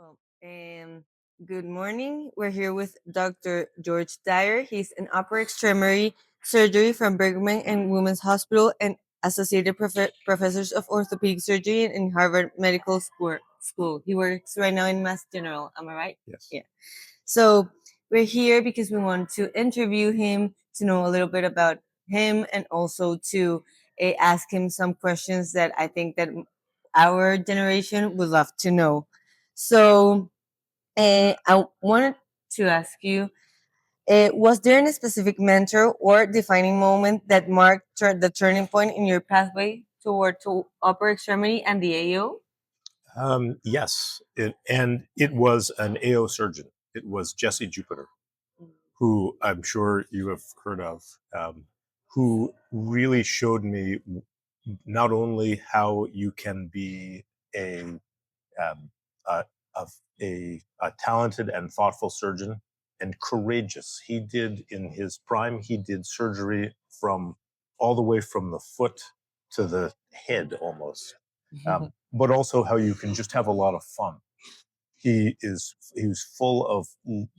Well, good morning. We're here with Dr. George Dyer. He's an upper extremity surgery from Brigham and Women's Hospital and associated professors of orthopedic surgery in Harvard Medical School. He works right now in Mass General. Am I right? Yes. Yeah. So we're here because we want to interview him to know a little bit about him and also to ask him some questions that I think that our generation would love to know. So I wanted to ask you, was there any specific mentor or defining moment that marked the turning point in your pathway toward to upper extremity and the AO? Yes, and it was an AO surgeon. It was Jesse Jupiter, who I'm sure you have heard of, who really showed me not only how you can be a um, a, a, a talented and thoughtful surgeon and courageous. He did in his prime. He did surgery from all the way from the foot to the head almost, but also how you can just have a lot of fun. He was full of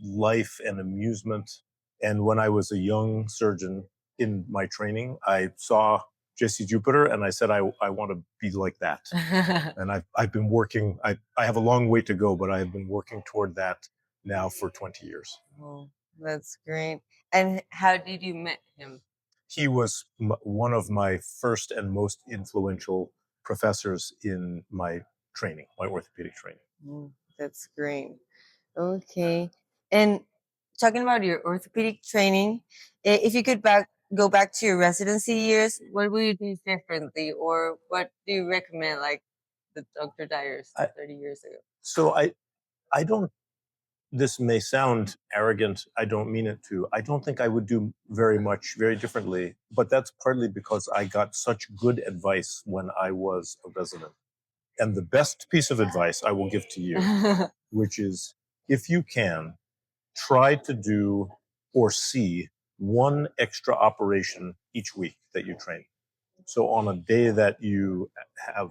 life and amusement. And when I was a young surgeon in my training, I saw Jesse Jupiter and I said, I want to be like that. And I've been working, I have a long way to go, but I've been working toward that now for 20 years. Oh, that's great. And how did you meet him? He was one of my first and most influential professors in my training, my orthopedic training. That's great. Okay. And talking about your orthopedic training, if you could go back to your residency years, what would you do differently, or what do you recommend, like the Dr. Dyer's I, 30 years ago? so I don't. This may sound arrogant. I don't mean it to. I don't think I would do very much very differently, but that's partly because I got such good advice when I was a resident. And the best piece of advice I will give to you, which is if you can, try to do or see one extra operation each week that you train. So on a day that you have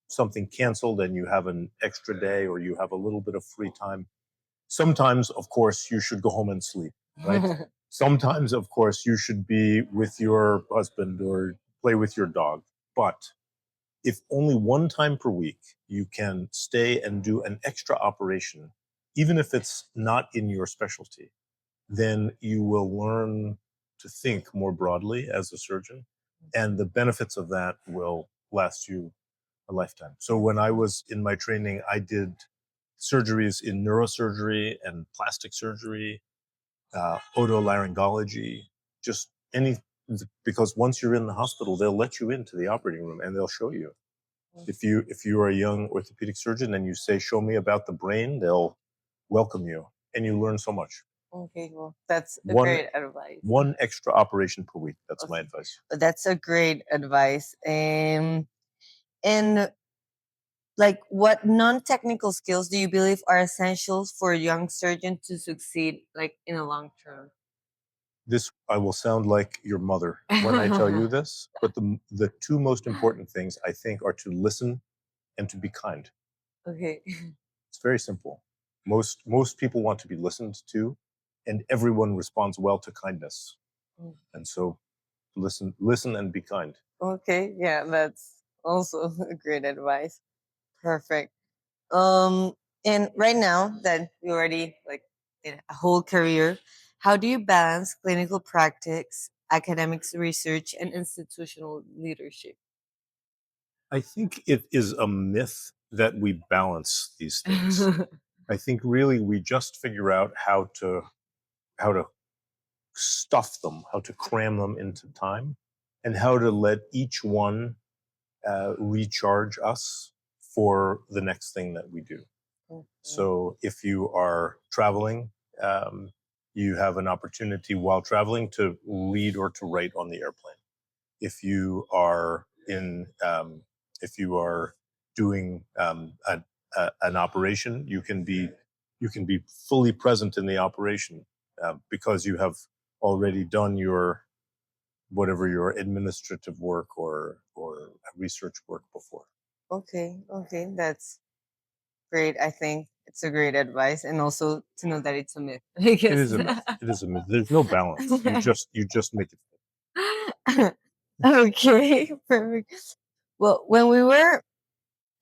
something canceled and you have an extra day or you have a little bit of free time, sometimes, of course, you should go home and sleep, right? Sometimes, of course, you should be with your husband or play with your dog. But if only one time per week you can stay and do an extra operation, even if it's not in your specialty, then you will learn to think more broadly as a surgeon. And the benefits of that will last you a lifetime. So when I was in my training, I did surgeries in neurosurgery and plastic surgery, otolaryngology, just any, because once you're in the hospital, they'll let you into the operating room and they'll show you. If you are a young orthopedic surgeon and you say, "Show me about the brain," they'll welcome you, and you learn so much. Okay, well, that's a One great advice. one extra operation per week. That's my Okay. advice. That's a great advice. And like, what non-technical skills do you believe are essentials for a young surgeon to succeed, like in a long term? This I will sound like your mother when I tell you this, but the two most important things I think are to listen and to be kind. Okay. It's very simple. Most people want to be listened to, and everyone responds well to kindness. And so listen and be kind. Okay, yeah, that's also a great advice. Perfect. Um, and right now that you already like did a whole career, how do you balance clinical practice, academics research, and institutional leadership? I think it is a myth that we balance these things. I think really we just figure out how to stuff them, how to cram them into time, and how to let each one recharge us for the next thing that we do. So if you are traveling, you have an opportunity while traveling to read or to write on the airplane. If you are if you are doing an operation, you can be fully present in the operation because you have already done your whatever your administrative work or research work before. Okay, okay, that's great. I think It's a great advice, and also to know that it's a myth. I It guess. is a myth. It is a myth. There's no balance. You just make it. Okay, perfect. Well, when we were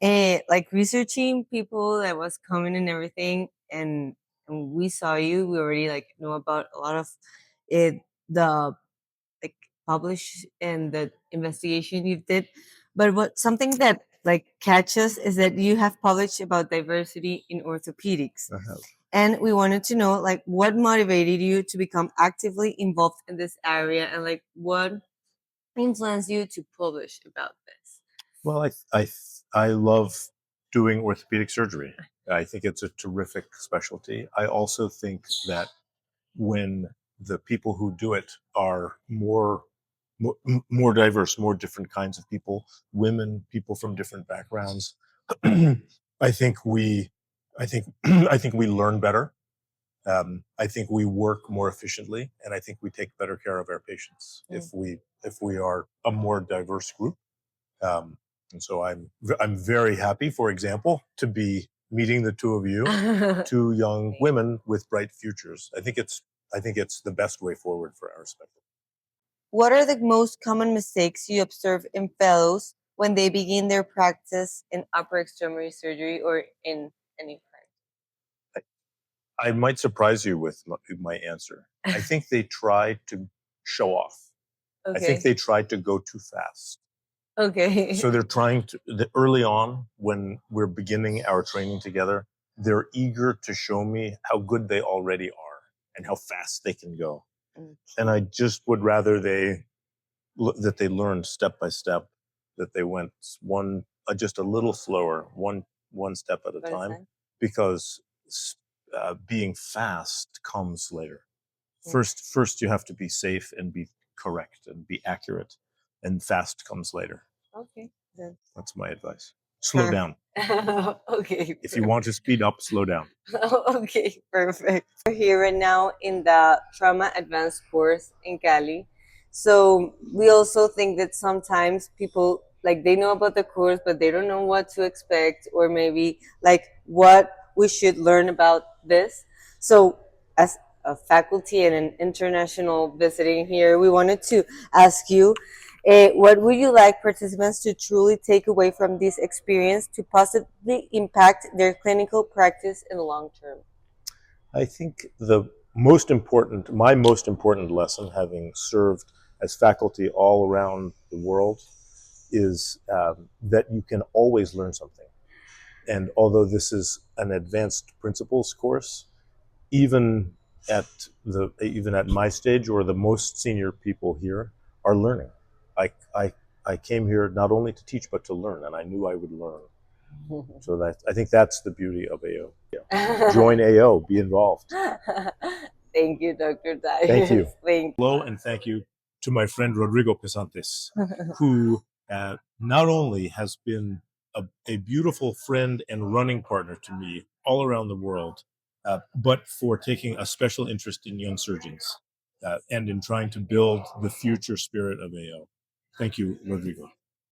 like researching people that was coming and everything, and we saw you, we already like know about a lot of it, the like publish and the investigation you did. But what something that like catches is that you have published about diversity in orthopedics. I have. And we wanted to know like what motivated you to become actively involved in this area, and like what influenced you to publish about this. Well, I love doing orthopedic surgery. I think it's a terrific specialty. I also think that when the people who do it are more diverse, more different kinds of people, women, people from different backgrounds, I think we, I think I think we learn better. I think we work more efficiently, and I think we take better care of our patients if we are a more diverse group. Um, and so I'm very happy, for example, to be meeting the two of you, two young women with bright futures. I think it's the best way forward for our specialty. What are the most common mistakes you observe in fellows when they begin their practice in upper extremity surgery or in any I might surprise you with my answer. I think they try to show off. I think they try to go too fast. Okay. So they're trying to, early on when we're beginning our training together, they're eager to show me how good they already are and how fast they can go. And I just would rather that they learned step by step, that they went just a little slower, one step at a time, because being fast comes later. First you have to be safe and be correct and be accurate, and fast comes later. Okay. That's my advice. Slow down. Okay. If you want to speed up, slow down. Okay, perfect. We're here right now in the trauma advanced course in Cali. So we also think that sometimes people like they know about the course, but they don't know what to expect, or maybe like what we should learn about this. So as a faculty and an international visiting here, we wanted to ask you, what would you like participants to truly take away from this experience to positively impact their clinical practice in the long term? I think my most important lesson, having served as faculty all around the world, is that you can always learn something. And although this is an advanced principles course, even at my stage or the most senior people here are learning. I came here not only to teach but to learn, and I knew I would learn. So I think that's the beauty of AO. Join AO, be involved. Thank you, Dr. Dyer. Thank you. Thank Hello, and thank you to my friend Rodrigo Pesantes, who not only has been a beautiful friend and running partner to me all around the world, but for taking a special interest in young surgeons and in trying to build the future spirit of AO. Thank you, Rodrigo.